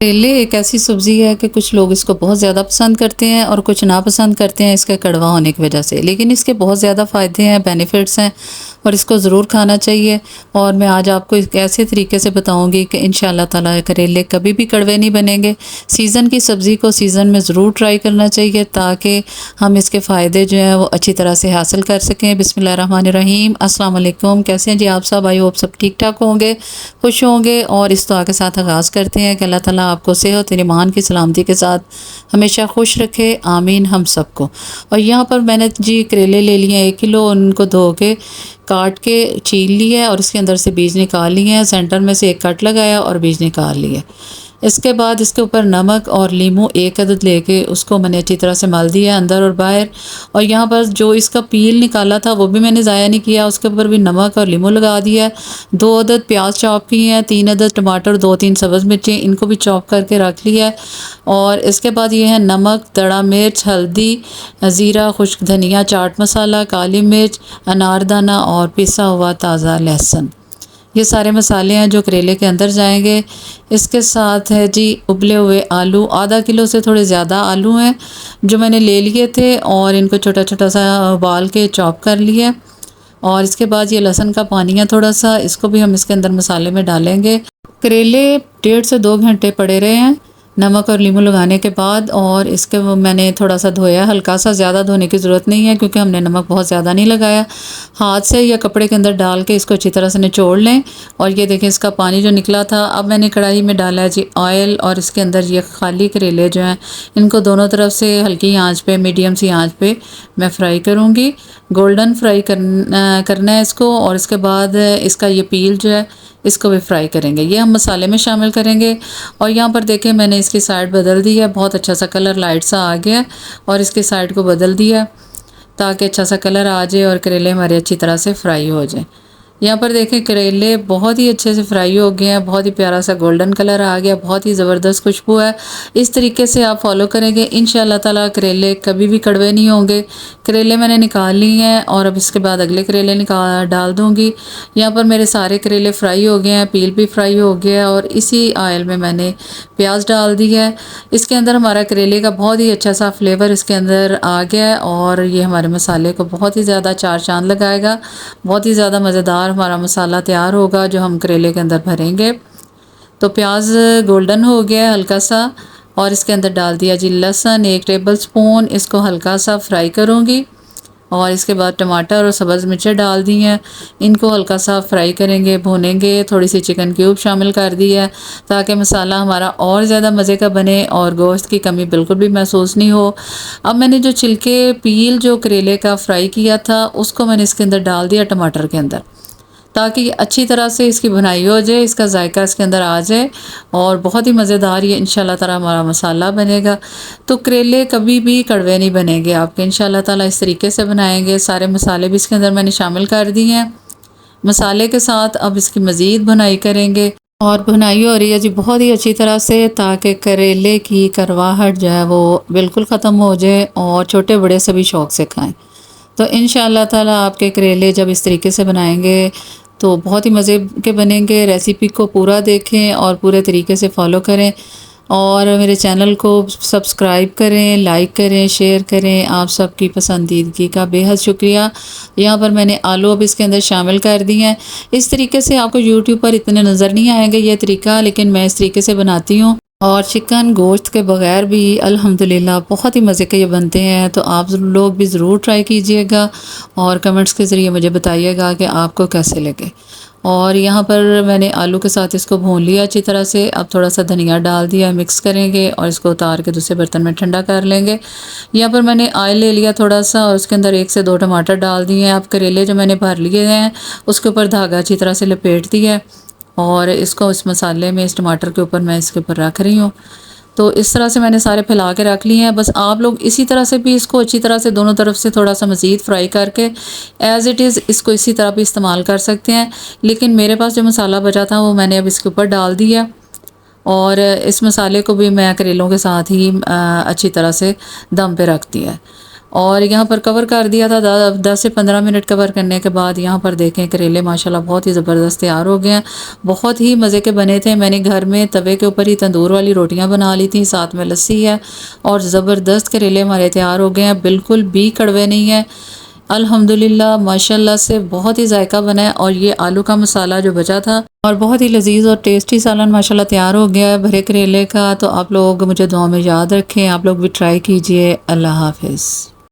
करेले एक ऐसी सब्ज़ी है कि कुछ लोग इसको बहुत ज़्यादा पसंद करते हैं और कुछ नापसंद करते हैं इसके कड़वा होने की वजह से। लेकिन इसके बहुत ज़्यादा फ़ायदे हैं, बेनिफिट्स हैं और इसको ज़रूर खाना चाहिए। और मैं आज आपको एक ऐसे तरीके से बताऊंगी कि इंशाल्लाह ताला करेले कभी भी कड़वे नहीं बनेंगे। सीज़न की सब्ज़ी को सीज़न में ज़रूर ट्राई करना चाहिए ताकि हम इसके फ़ायदे जो हैं वो अच्छी तरह से हासिल कर सकें। बिस्मिल्लाहिर्रहमानिर्रहीम। अस्सलाम वालेकुम। कैसे हैं जी आप सब? आई होप सब ठीक ठाक होंगे, खुश होंगे। और इस दुआ के साथ आगाज़ करते हैं कि अल्लाह ताला आपको सेहत और ईमान की सलामती के साथ हमेशा खुश रखे, आमीन हम सबको। और यहाँ पर मैंने जी करेले ले लिए 1 किलो, उनको धो के काट के छील लिया और इसके अंदर से बीज निकाल लिए हैं। सेंटर में से एक कट लगाया और बीज निकाल लिए। इसके बाद इसके ऊपर नमक और लीमू 1 अदद लेके उसको मैंने अच्छी तरह से मल दिया अंदर और बाहर। और यहाँ पर जो इसका पील निकाला था वो भी मैंने ज़ाया नहीं किया, उसके ऊपर भी नमक और लीमू लगा दिया। 2 अदद प्याज चॉप किए हैं, 3 अदद टमाटर, 2-3 सब्ज़ मिर्चें, इनको भी चॉप करके रख लिया है। और इसके बाद ये है नमक, दड़ा मिर्च, हल्दी, ज़ीरा, खुश्क धनिया, चाट मसाला, काली मिर्च, अनारदाना और पिसा हुआ ताज़ा लहसुन। ये सारे मसाले हैं जो करेले के अंदर जाएंगे। इसके साथ है जी उबले हुए आलू, आधा किलो से थोड़े ज़्यादा आलू हैं जो मैंने ले लिए थे और इनको छोटा छोटा सा उबाल के चॉप कर लिया। और इसके बाद ये लहसुन का पानी है थोड़ा सा, इसको भी हम इसके अंदर मसाले में डालेंगे। करेले 1.5 से 2 घंटे पड़े रहे हैं नमक और नींबू लगाने के बाद। और इसके वो मैंने थोड़ा सा धोया, हल्का सा, ज़्यादा धोने की ज़रूरत नहीं है क्योंकि हमने नमक बहुत ज़्यादा नहीं लगाया। हाथ से या कपड़े के अंदर डाल के इसको अच्छी तरह से निचोड़ लें। और ये देखें इसका पानी जो निकला था। अब मैंने कढ़ाई में डाला है जी ऑयल और इसके अंदर ये खाली करेले जो हैं इनको दोनों तरफ से हल्की आंच पे, मीडियम सी आंच पे मैं फ्राई करूँगी। गोल्डन फ्राई करना है इसको। और इसके बाद इसका ये पील जो है इसको भी फ्राई करेंगे, ये हम मसाले में शामिल करेंगे। और यहाँ पर देखें मैंने इसकी साइड बदल दी है, बहुत अच्छा सा कलर लाइट सा आ गया और इसकी साइड को बदल दिया ताकि अच्छा सा कलर आ जाए और करेले हमारे अच्छी तरह से फ्राई हो जाए। यहाँ पर देखें करेले बहुत ही अच्छे से फ्राई हो गए हैं, बहुत ही प्यारा सा गोल्डन कलर आ गया, बहुत ही ज़बरदस्त खुशबू है। इस तरीके से आप फॉलो करेंगे इंशाल्लाह ताला करेले कभी भी कड़वे नहीं होंगे। करेले मैंने निकाल लिए हैं और अब इसके बाद अगले करेले डाल दूँगी। यहाँ पर मेरे सारे करेले फ्राई हो गए हैं, पील भी फ्राई हो गया और इसी ऑयल में मैंने प्याज डाल दी है। इसके अंदर हमारा करेले का बहुत ही अच्छा सा फ्लेवर इसके अंदर आ गया है और ये हमारे मसाले को बहुत ही ज़्यादा चार चांद लगाएगा। बहुत ही ज़्यादा मज़ेदार हमारा मसाला तैयार होगा जो हम करेले के अंदर भरेंगे। तो प्याज गोल्डन हो गया है हल्का सा और इसके अंदर डाल दिया जी लहसुन 1 टेबल स्पून, इसको हल्का सा फ्राई करूँगी। और इसके बाद टमाटर और सब्ज़ मिर्चें डाल दी हैं, इनको हल्का सा फ्राई करेंगे, भूनेंगे। थोड़ी सी चिकन क्यूब शामिल कर दी है ताकि मसाला हमारा और ज़्यादा मज़े का बने और गोश्त की कमी बिल्कुल भी महसूस नहीं हो। अब मैंने जो छिलके पील जो करेले का फ्राई किया था उसको मैंने इसके अंदर डाल दिया टमाटर के अंदर ताकि अच्छी तरह से इसकी भुनाई हो जाए, इसका जायका इसके अंदर आ जाए और बहुत ही मज़ेदार ये इंशाल्लाह ताला हमारा मसाला बनेगा। तो करेले कभी भी कड़वे नहीं बनेंगे आपके इंशाल्लाह ताला, इस तरीके से बनाएंगे। सारे मसाले भी इसके अंदर मैंने शामिल कर दिए हैं। मसाले के साथ अब इसकी मज़ीद भुनाई करेंगे और भुनाई हो रही है जी बहुत ही अच्छी तरह से ताकि करेले की करवाहट जो है वो बिल्कुल ख़त्म हो जाए और छोटे बड़े सभी शौक़ से खाएँ। तो इंशाल्लाह ताला आपके करेले जब इस तरीके से बनाएंगे तो बहुत ही मज़े के बनेंगे। रेसिपी को पूरा देखें और पूरे तरीके से फॉलो करें और मेरे चैनल को सब्सक्राइब करें, लाइक करें, शेयर करें। आप सबकी पसंदीदगी का बेहद शुक्रिया। यहाँ पर मैंने आलू अब इसके अंदर शामिल कर दिए हैं। इस तरीके से आपको यूट्यूब पर इतने नज़र नहीं आएंगे ये तरीका, लेकिन मैं इस तरीके से बनाती हूँ। और चिकन गोश्त के बग़ैर भी अल्हम्दुलिल्लाह बहुत ही मज़े के ये बनते हैं। तो आप लोग भी ज़रूर ट्राई कीजिएगा और कमेंट्स के ज़रिए मुझे बताइएगा कि आपको कैसे लगे। और यहाँ पर मैंने आलू के साथ इसको भून लिया अच्छी तरह से। अब थोड़ा सा धनिया डाल दिया, मिक्स करेंगे और इसको उतार के दूसरे बर्तन में ठंडा कर लेंगे। यहाँ पर मैंने ऑयल ले लिया थोड़ा सा और उसके अंदर 1 से 2 टमाटर डाल दिए हैं। अब करेले जो मैंने भर लिए हैं उसके ऊपर धागा अच्छी तरह से लपेट दिया है और इसको इस मसाले में, इस टमाटर के ऊपर मैं इसके ऊपर रख रही हूँ। तो इस तरह से मैंने सारे फैला के रख लिए हैं। बस आप लोग इसी तरह से भी इसको अच्छी तरह से दोनों तरफ से थोड़ा सा मज़ीद फ्राई करके एज़ इट इज़ इसको इसी तरह भी इस्तेमाल कर सकते हैं। लेकिन मेरे पास जो मसाला बचा था वो मैंने अब इसके ऊपर डाल दिया और इस मसाले को भी मैं करेलों के साथ ही अच्छी तरह से दम पे रख दिया है। और यहाँ पर कवर कर दिया था 10 से 15 मिनट कवर करने के बाद यहाँ पर देखें करेले माशाल्लाह बहुत ही ज़बरदस्त तैयार हो गए हैं। बहुत ही मज़े के बने थे। मैंने घर में तवे के ऊपर ही तंदूर वाली रोटियाँ बना ली थी, साथ में लस्सी है और ज़बरदस्त करेले हमारे तैयार हो गए हैं, बिल्कुल भी कड़वे नहीं है। अल्हम्दुलिल्लाह माशाल्लाह से बहुत ही जायका बना है। और ये आलू का मसाला जो बचा था और बहुत ही लजीज और टेस्टी सालन माशाल्लाह तैयार हो गया है भरे करेले का। तो आप लोग मुझे दुआ में याद रखें, आप लोग भी ट्राई कीजिए। अल्लाह हाफिज़।